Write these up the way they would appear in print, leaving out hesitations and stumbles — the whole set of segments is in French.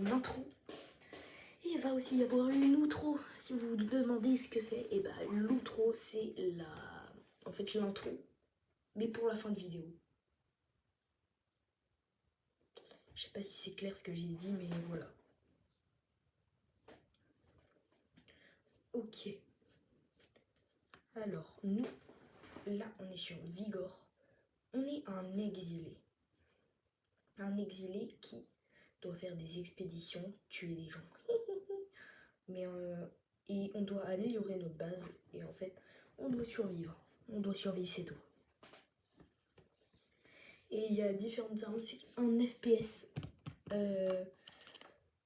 une intro. Et il va aussi y avoir une outro. Si vous vous demandez ce que c'est, et bah l'outro c'est en fait l'intro, mais pour la fin de vidéo. Je sais pas si c'est clair ce que j'ai dit, mais voilà. Ok. Alors, nous, là, on est sur Vigor. On est un exilé. Un exilé qui doit faire des expéditions, tuer des gens. Et on doit améliorer notre base. Et en fait, on doit survivre. On doit survivre, c'est tout. Et il y a différentes armes. C'est un FPS. Il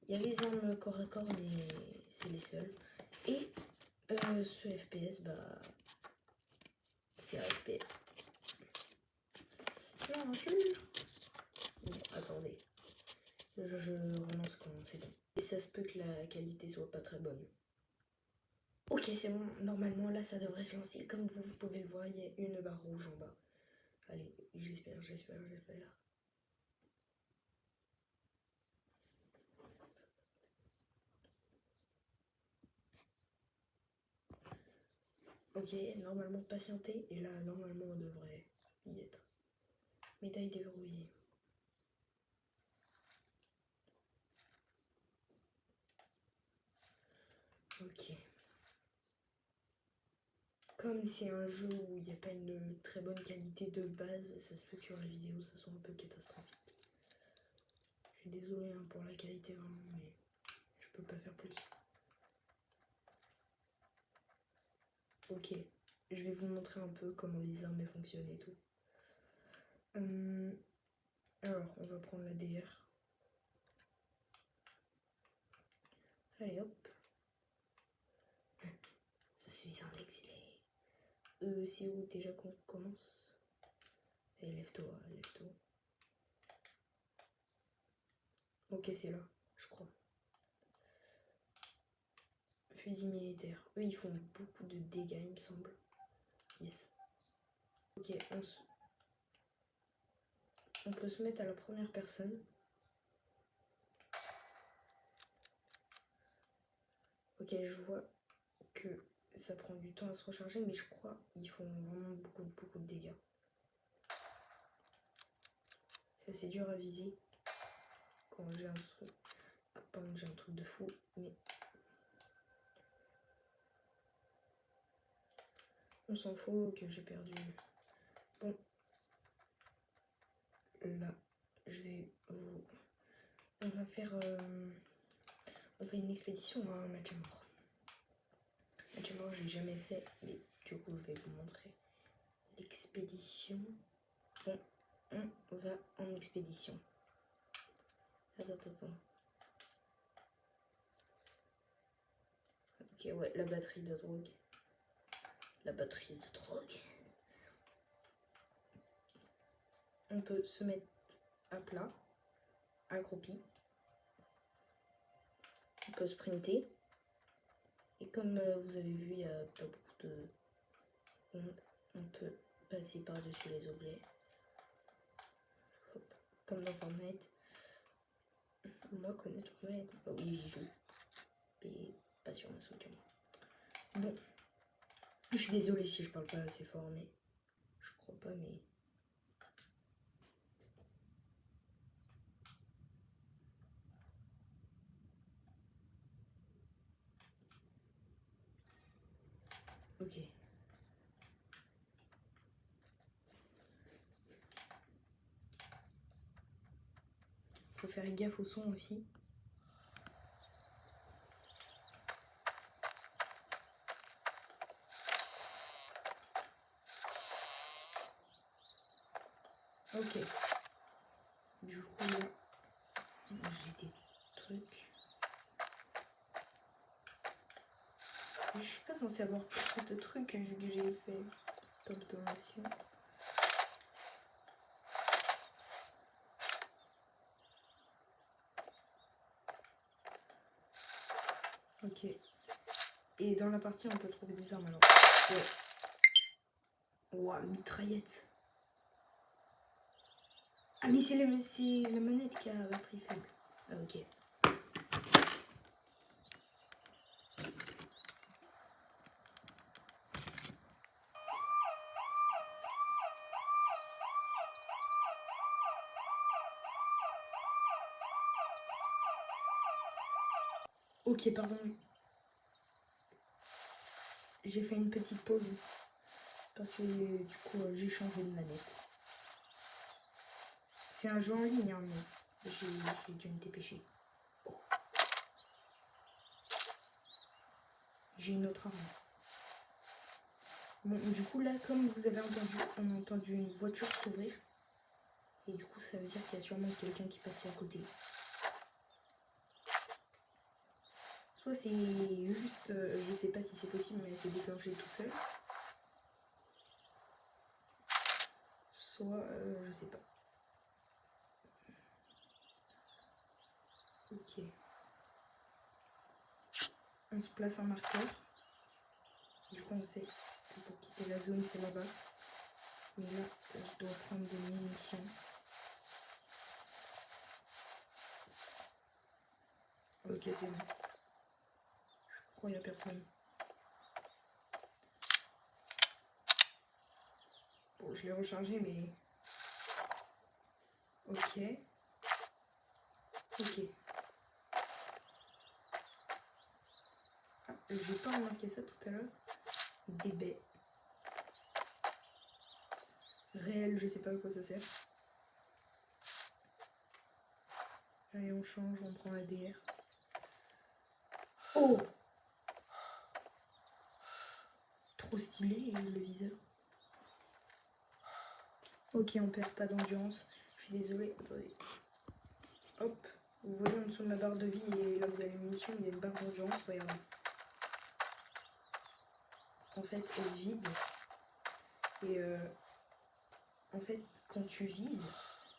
y a les armes corps à corps, mais c'est les seuls. Et ce FPS, bah, c'est un FPS. Bon, attendez. Je relance quand c'est bon. Et ça se peut que la qualité soit pas très bonne. Ok, c'est bon. Normalement, là, ça devrait se lancer. Comme vous pouvez le voir, il y a une barre rouge en bas. Allez, j'espère. Ok, normalement patienter. Et là, normalement, on devrait y être. Médaille déverrouillée. Ok. Comme c'est un jeu où il n'y a pas une très bonne qualité de base, ça se peut que sur la vidéo ça soit un peu catastrophique. Je suis désolée pour la qualité vraiment, mais je peux pas faire plus. Ok, je vais vous montrer un peu comment les armes fonctionnent et tout. Alors, on va prendre la DR. Allez hop. Je suis un exilé. C'est où déjà qu'on commence? Allez, lève-toi, lève-toi. Ok, c'est là, je crois. Fusil militaire. Eux, ils font beaucoup de dégâts, il me semble. Yes. Ok, on peut se mettre à la première personne. Ok, je vois que ça prend du temps à se recharger, mais je crois qu'ils font vraiment beaucoup de dégâts. C'est assez dur à viser quand j'ai un truc. Ah, pardon, j'ai un truc de fou, mais on s'en fout que j'ai perdu. Bon, là, je vais vous. On va faire. On fait une expédition à un match à mort. Match à mort, j'ai jamais fait, mais du coup, je vais vous montrer l'expédition. Bon, on va en expédition. Attends. Ok, ouais, la batterie de drogue. On peut se mettre à plat, accroupi. On peut sprinter. Et comme vous avez vu, il n'y a pas beaucoup de monde. On peut passer par-dessus les objets. Hop, comme dans Fortnite. Moi, connaître Fortnite. Ah oui, j'y joue. Mais pas sur ma Switch. Bon. Je suis désolée si je parle pas assez fort, mais je crois pas, mais. Ok. Faut faire gaffe au son aussi. Ok. Du coup là, j'ai des trucs. Je suis pas censée avoir plus de trucs vu que j'ai fait top donation. Ok. Et dans la partie, on peut trouver des armes alors. Ouais. Ouah, mitraillette. Ah, mais c'est la manette qui a batterie faible. Ah, ok. Ok, pardon. J'ai fait une petite pause parce que du coup j'ai changé de manette. C'est un jeu en ligne, hein, mais j'ai dû me dépêcher. Oh. J'ai une autre arme. Bon, du coup là, comme vous avez entendu, on a entendu une voiture s'ouvrir. Et du coup ça veut dire qu'il y a sûrement quelqu'un qui passait à côté. Soit c'est juste, je sais pas si c'est possible, mais c'est déclenché tout seul. Soit, je sais pas. Ok. On se place un marqueur. Du coup on sait que pour quitter la zone c'est là-bas. Mais là, je dois prendre des munitions. Ok, c'est bon. Je crois qu'il n'y a personne. Bon, je l'ai rechargé, mais... Ok. Ok. Ah, j'ai pas remarqué ça tout à l'heure. Des baies. Réel, je sais pas à quoi ça sert. Allez, on change, on prend la DR. Oh! Trop stylé, le viseur. Ok, on perd pas d'endurance. Je suis désolée. Attendez. Hop. Vous voyez en dessous de ma barre de vie, et là vous avez les munitions, il y a une barre d'endurance. Regardez. En fait, elle se vide. Et en fait, quand tu vises,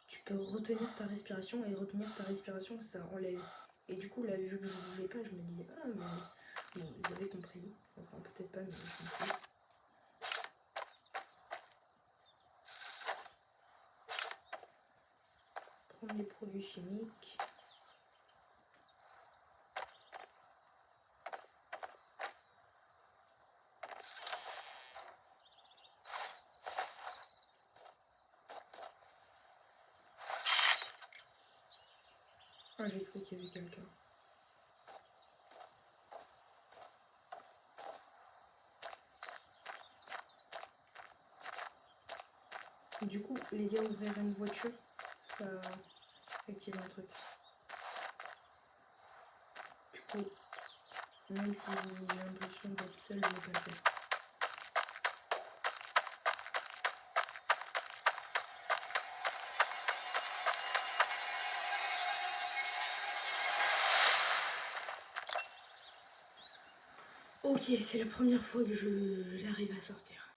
tu peux retenir ta respiration, et retenir ta respiration, ça enlève. Et du coup, là, vu que je ne bougeais pas, je me dis, ah, mais bon, vous avez compris. Enfin, peut-être pas, mais je m'en fous. Prendre des produits chimiques. Ah, j'ai cru qu'il y avait quelqu'un. Du coup, les gars, ouvrir une voiture, ça active un truc. Du coup, même si j'ai l'impression d'être seule, je vais pas le faire. Ok, c'est la première fois que j'arrive à sortir.